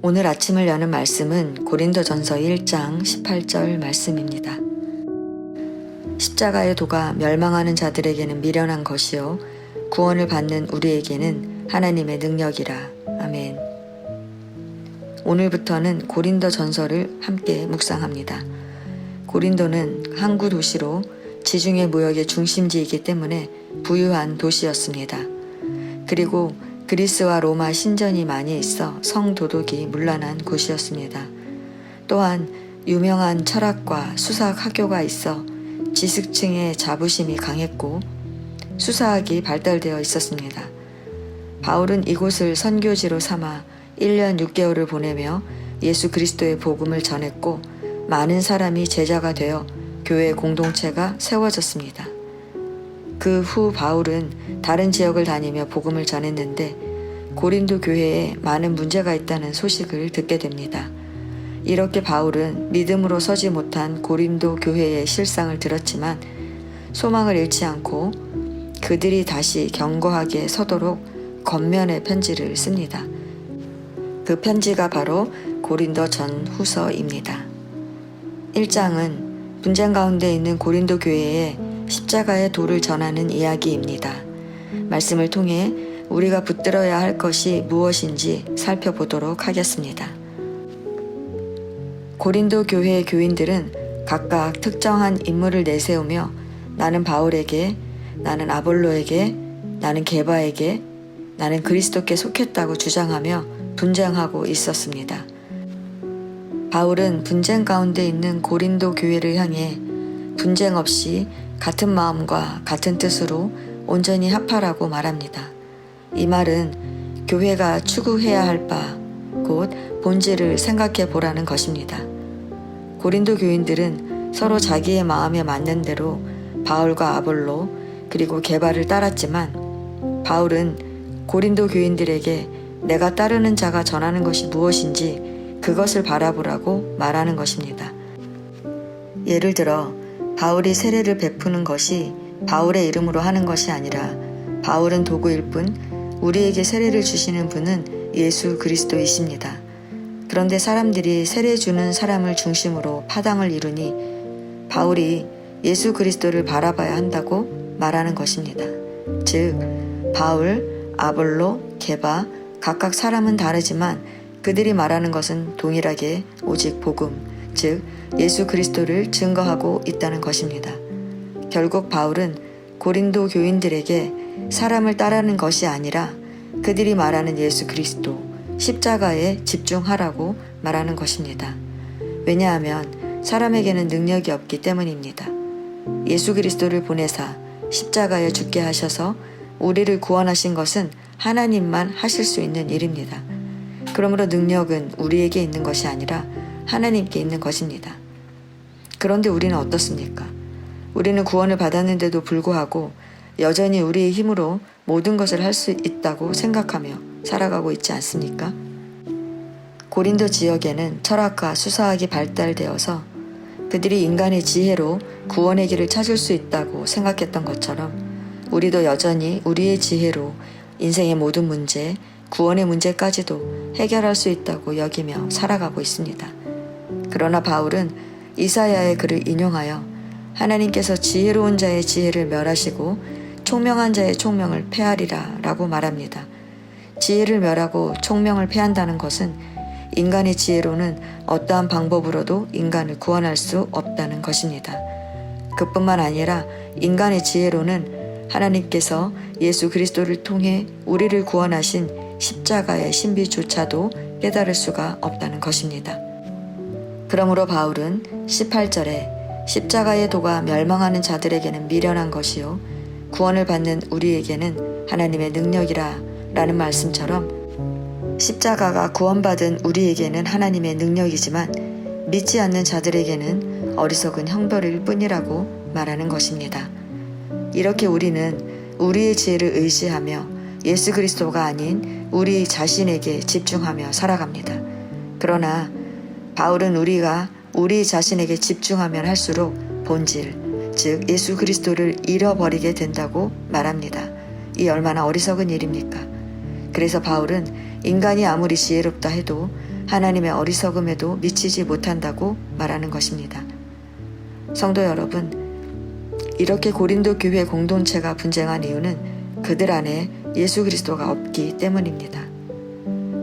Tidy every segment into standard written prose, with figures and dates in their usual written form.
오늘 아침을 여는 말씀은 고린도전서 1장 18절 말씀입니다. 십자가의 도가 멸망하는 자들에게는 미련한 것이요 구원을 받는 우리에게는 하나님의 능력이라. 아멘. 오늘부터는 고린도전서를 함께 묵상합니다. 고린도는 항구 도시로 지중해 무역의 중심지이기 때문에 부유한 도시였습니다. 그리고 그리스와 로마 신전이 많이 있어 성도덕이 문란한 곳이었습니다. 또한 유명한 철학과 수사학 학교가 있어 지식층의 자부심이 강했고 수사학이 발달되어 있었습니다. 바울은 이곳을 선교지로 삼아 1년 6개월을 보내며 예수 그리스도의 복음을 전했고 많은 사람이 제자가 되어 교회 공동체가 세워졌습니다. 그 후 바울은 다른 지역을 다니며 복음을 전했는데 고린도 교회에 많은 문제가 있다는 소식을 듣게 됩니다. 이렇게 바울은 믿음으로 서지 못한 고린도 교회의 실상을 들었지만 소망을 잃지 않고 그들이 다시 견고하게 서도록 겉면의 편지를 씁니다. 그 편지가 바로 고린도 전후서입니다. 1장은 분쟁 가운데 있는 고린도 교회에 십자가의 도를 전하는 이야기입니다. 말씀을 통해 우리가 붙들어야 할 것이 무엇인지 살펴보도록 하겠습니다. 고린도 교회의 교인들은 각각 특정한 인물을 내세우며 나는 바울에게, 나는 아볼로에게, 나는 게바에게, 나는 그리스도께 속했다고 주장하며 분쟁하고 있었습니다. 바울은 분쟁 가운데 있는 고린도 교회를 향해 분쟁 없이 같은 마음과 같은 뜻으로 온전히 합하라고 말합니다. 이 말은 교회가 추구해야 할 바, 곧 본질을 생각해 보라는 것입니다. 고린도 교인들은 서로 자기의 마음에 맞는 대로 바울과 아볼로 그리고 게바를 따랐지만 바울은 고린도 교인들에게 내가 따르는 자가 전하는 것이 무엇인지 그것을 바라보라고 말하는 것입니다. 예를 들어 바울이 세례를 베푸는 것이 바울의 이름으로 하는 것이 아니라 바울은 도구일 뿐 우리에게 세례를 주시는 분은 예수 그리스도이십니다. 그런데 사람들이 세례 주는 사람을 중심으로 파당을 이루니 바울이 예수 그리스도를 바라봐야 한다고 말하는 것입니다. 즉 바울, 아볼로, 게바 각각 사람은 다르지만 그들이 말하는 것은 동일하게 오직 복음, 즉 예수 그리스도를 증거하고 있다는 것입니다. 결국 바울은 고린도 교인들에게 사람을 따르는 것이 아니라 그들이 말하는 예수 그리스도, 십자가에 집중하라고 말하는 것입니다. 왜냐하면 사람에게는 능력이 없기 때문입니다. 예수 그리스도를 보내사 십자가에 죽게 하셔서 우리를 구원하신 것은 하나님만 하실 수 있는 일입니다. 그러므로 능력은 우리에게 있는 것이 아니라 하나님께 있는 것입니다. 그런데 우리는 어떻습니까? 우리는 구원을 받았는데도 불구하고 여전히 우리의 힘으로 모든 것을 할 수 있다고 생각하며 살아가고 있지 않습니까? 고린도 지역에는 철학과 수사학이 발달되어서 그들이 인간의 지혜로 구원의 길을 찾을 수 있다고 생각했던 것처럼 우리도 여전히 우리의 지혜로 인생의 모든 문제, 구원의 문제까지도 해결할 수 있다고 여기며 살아가고 있습니다. 그러나 바울은 이사야의 글을 인용하여 하나님께서 지혜로운 자의 지혜를 멸하시고 총명한 자의 총명을 패하리라 라고 말합니다. 지혜를 멸하고 총명을 패한다는 것은 인간의 지혜로는 어떠한 방법으로도 인간을 구원할 수 없다는 것입니다. 그뿐만 아니라 인간의 지혜로는 하나님께서 예수 그리스도를 통해 우리를 구원하신 십자가의 신비조차도 깨달을 수가 없다는 것입니다. 그러므로 바울은 18절에 십자가의 도가 멸망하는 자들에게는 미련한 것이요 구원을 받는 우리에게는 하나님의 능력이라 라는 말씀처럼 십자가가 구원받은 우리에게는 하나님의 능력이지만 믿지 않는 자들에게는 어리석은 형벌일 뿐이라고 말하는 것입니다. 이렇게 우리는 우리의 지혜를 의지하며 예수 그리스도가 아닌 우리 자신에게 집중하며 살아갑니다. 그러나 바울은 우리가 우리 자신에게 집중하면 할수록 본질, 즉 예수 그리스도를 잃어버리게 된다고 말합니다. 이 얼마나 어리석은 일입니까? 그래서 바울은 인간이 아무리 지혜롭다 해도 하나님의 어리석음에도 미치지 못한다고 말하는 것입니다. 성도 여러분, 이렇게 고린도 교회 공동체가 분쟁한 이유는 그들 안에 예수 그리스도가 없기 때문입니다.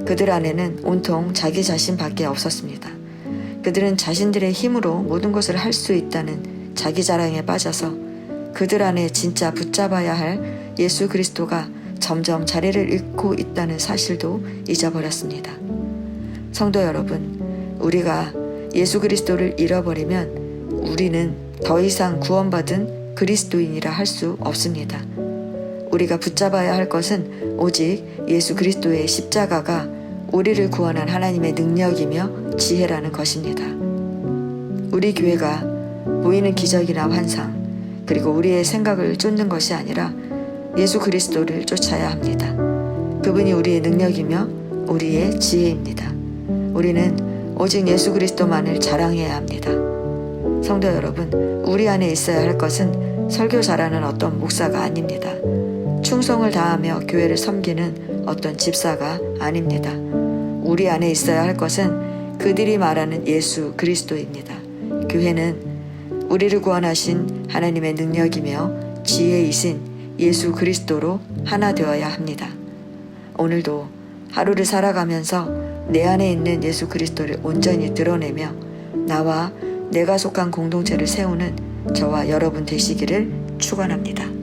그들 안에는 온통 자기 자신밖에 없었습니다. 그들은 자신들의 힘으로 모든 것을 할 수 있다는 자기 자랑에 빠져서 그들 안에 진짜 붙잡아야 할 예수 그리스도가 점점 자리를 잃고 있다는 사실도 잊어버렸습니다. 성도 여러분, 우리가 예수 그리스도를 잃어버리면 우리는 더 이상 구원받은 그리스도인이라 할 수 없습니다. 우리가 붙잡아야 할 것은 오직 예수 그리스도의 십자가가 우리를 구원한 하나님의 능력이며 지혜라는 것입니다. 우리 교회가 보이는 기적이나 환상, 그리고 우리의 생각을 쫓는 것이 아니라 예수 그리스도를 쫓아야 합니다. 그분이 우리의 능력이며 우리의 지혜입니다. 우리는 오직 예수 그리스도만을 자랑해야 합니다. 성도 여러분, 우리 안에 있어야 할 것은 설교 잘하는 어떤 목사가 아닙니다. 충성을 다하며 교회를 섬기는 어떤 집사가 아닙니다. 우리 안에 있어야 할 것은 그들이 말하는 예수 그리스도입니다. 교회는 우리를 구원하신 하나님의 능력이며 지혜이신 예수 그리스도로 하나 되어야 합니다. 오늘도 하루를 살아가면서 내 안에 있는 예수 그리스도를 온전히 드러내며 나와 내가 속한 공동체를 세우는 저와 여러분 되시기를 축원합니다.